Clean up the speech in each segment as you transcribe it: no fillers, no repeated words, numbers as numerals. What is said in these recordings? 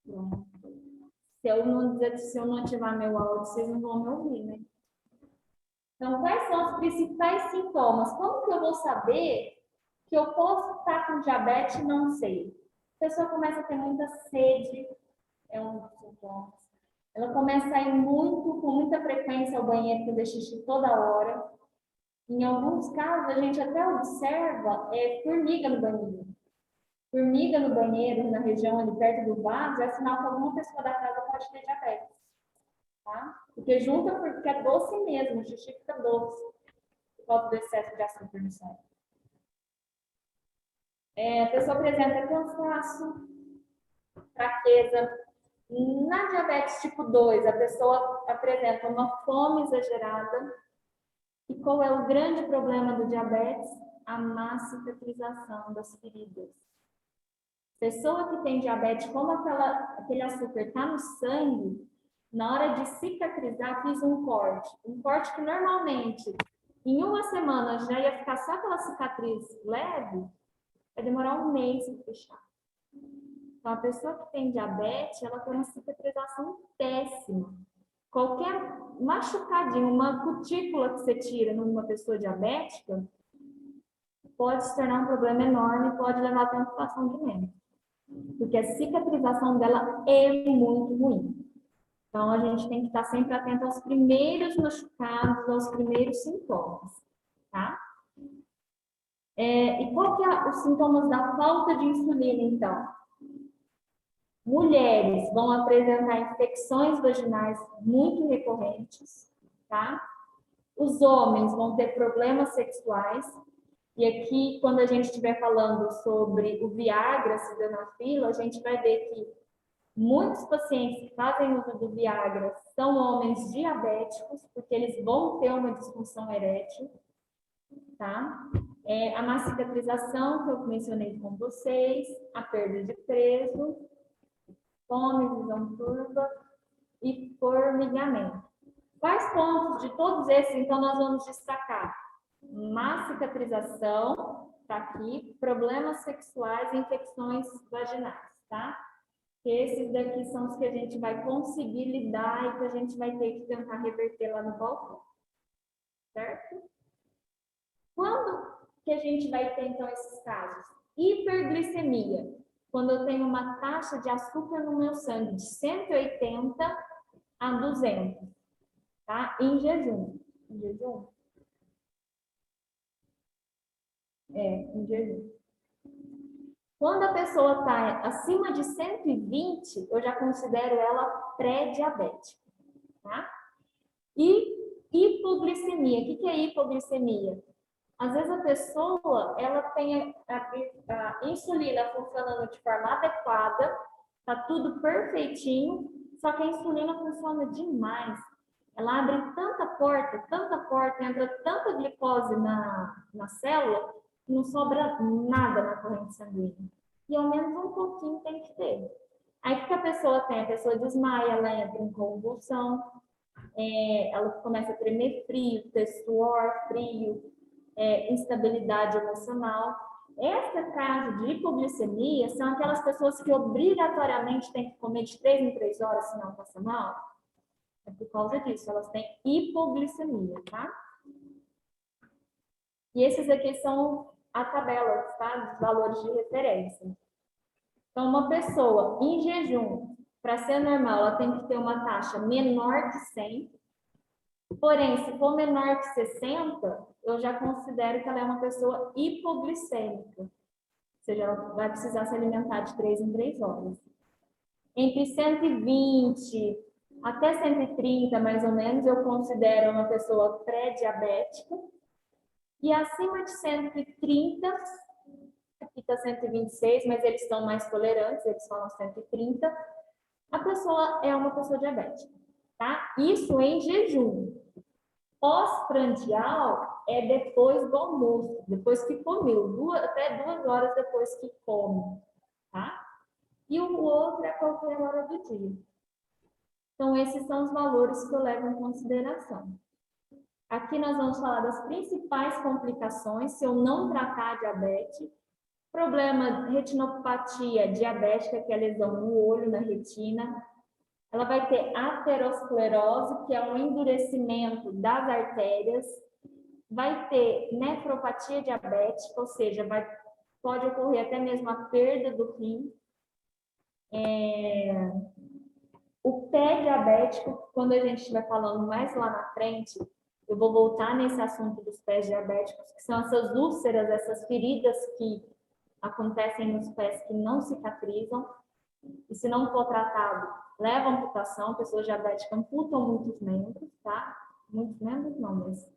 Pronto. Se eu não ativar meu áudio, vocês não vão me ouvir, né? Então, quais são os principais sintomas? Como que eu vou saber que eu posso estar com diabetes e não sei? A pessoa começa a ter muita sede, é um dos sintomas. Ela começa a ir com muita frequência ao banheiro, fazer xixi toda hora. Em alguns casos, a gente até observa formiga no banheiro. Formiga no banheiro, na região ali perto do vaso, é sinal que alguma pessoa da casa pode ter diabetes. Tá? Porque junta porque é doce mesmo, o xixi fica doce, por causa do excesso de açúcar no sangue. A pessoa apresenta cansaço, fraqueza. Na diabetes tipo 2, a pessoa apresenta uma fome exagerada. E qual é o grande problema do diabetes? A má cicatrização das feridas. Pessoa que tem diabetes, como aquele açúcar está no sangue, na hora de cicatrizar, fiz um corte que normalmente em uma semana já ia ficar só aquela cicatriz leve, vai demorar um mês para fechar. Então, a pessoa que tem diabetes, ela tem uma cicatrização péssima. Qualquer machucadinho, uma cutícula que você tira numa pessoa diabética, pode se tornar um problema enorme e pode levar até amputação de membro. Porque a cicatrização dela é muito ruim. Então, a gente tem que estar sempre atento aos primeiros machucados, aos primeiros sintomas, tá? E qual que é os sintomas da falta de insulina, então? Mulheres vão apresentar infecções vaginais muito recorrentes, tá? Os homens vão ter problemas sexuais. E aqui, quando a gente estiver falando sobre o Viagra, sildenafil, a gente vai ver que muitos pacientes que fazem uso do Viagra são homens diabéticos, porque eles vão ter uma disfunção erétil, tá? A má cicatrização, que eu mencionei com vocês, a perda de peso, fome, visão turva e formigamento. Quais pontos de todos esses, então, nós vamos destacar? Má cicatrização, tá aqui, problemas sexuais e infecções vaginais, tá? Esses daqui são os que a gente vai conseguir lidar e que a gente vai ter que tentar reverter lá no balcão, certo? Quando que a gente vai ter, então, esses casos? Hiperglicemia. Quando eu tenho uma taxa de açúcar no meu sangue de 180 a 200, tá? Em jejum. Em jejum? Em jejum. Quando a pessoa está acima de 120, eu já considero ela pré-diabética, tá? E hipoglicemia. O que é hipoglicemia? Às vezes a pessoa, ela tem a insulina funcionando de forma adequada, tá tudo perfeitinho, só que a insulina funciona demais. Ela abre tanta porta, entra tanta glicose na célula, que não sobra nada na corrente sanguínea. E ao menos um pouquinho tem que ter. Aí o que a pessoa tem? A pessoa desmaia, ela entra em convulsão, ela começa a tremer frio, ter suor frio, instabilidade emocional. Esse caso de hipoglicemia são aquelas pessoas que obrigatoriamente têm que comer de 3 em 3 horas, senão passa mal. É por causa disso, elas têm hipoglicemia, tá? E esses aqui são a tabela, tá? Dos valores de referência. Então, uma pessoa em jejum, para ser normal, ela tem que ter uma taxa menor que 100. Porém, se for menor que 60, eu já considero que ela é uma pessoa hipoglicêmica. Ou seja, ela vai precisar se alimentar de 3 em 3 horas. Entre 120 até 130, mais ou menos, eu considero uma pessoa pré-diabética. E acima de 130, aqui está 126, mas eles são mais tolerantes, eles falam 130, a pessoa é uma pessoa diabética, tá? Isso em jejum. Pós-prandial é depois do almoço, depois que comeu, até 2 horas depois que come, tá? E o outro é qualquer hora do dia. Então, esses são os valores que eu levo em consideração. Aqui nós vamos falar das principais complicações se eu não tratar a diabetes Problema, retinopatia diabética, que é a lesão no olho, na retina. Ela vai ter aterosclerose, que é um endurecimento das artérias. Vai ter nefropatia diabética, ou seja, pode ocorrer até mesmo a perda do rim. O pé diabético, quando a gente estiver falando mais lá na frente, eu vou voltar nesse assunto dos pés diabéticos, que são essas úlceras, essas feridas que acontecem nos pés que não cicatrizam, e se não for tratado, leva a amputação. Pessoas diabéticas amputam muitos membros, tá? Muitos membros não, mas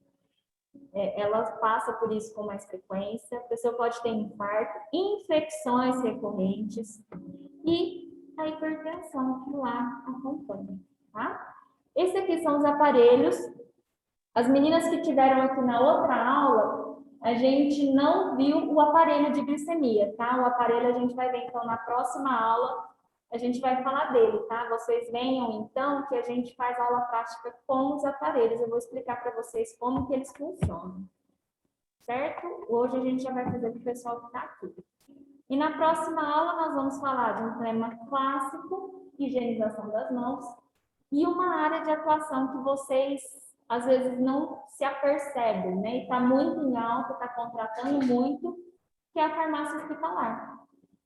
ela passa por isso com mais frequência. A pessoa pode ter infarto, infecções recorrentes e a hipertensão que lá acompanha, tá? Esses aqui são os aparelhos. As meninas que tiveram aqui na outra aula, a gente não viu o aparelho de glicemia, tá? O aparelho a gente vai ver então na próxima aula, a gente vai falar dele, tá? Vocês venham então que a gente faz aula prática com os aparelhos. Eu vou explicar para vocês como que eles funcionam, certo? Hoje a gente já vai fazer para o pessoal que está aqui. E na próxima aula nós vamos falar de um tema clássico, higienização das mãos, e uma área de atuação que vocês às vezes não se apercebem, né? E está muito em alta, está contratando muito, que é a farmácia hospitalar.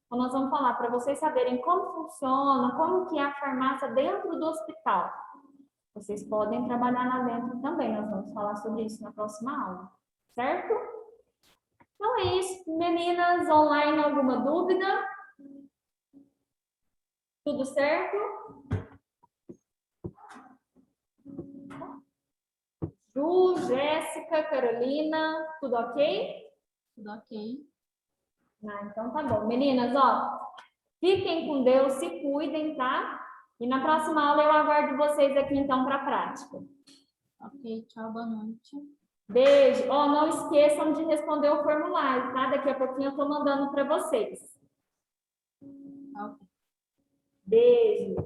Então nós vamos falar para vocês saberem como funciona, como que é a farmácia dentro do hospital. Vocês podem trabalhar lá dentro também, nós vamos falar sobre isso na próxima aula, certo? Então é isso, meninas, online, alguma dúvida? Tudo certo? Ju, Jéssica, Carolina, tudo ok? Tudo ok. Então tá bom. Meninas, ó, fiquem com Deus, se cuidem, tá? E na próxima aula eu aguardo vocês aqui então para a prática. Ok, tchau, boa noite. Beijo. Ó, não esqueçam de responder o formulário, tá? Daqui a pouquinho eu tô mandando para vocês. Ok. Beijo.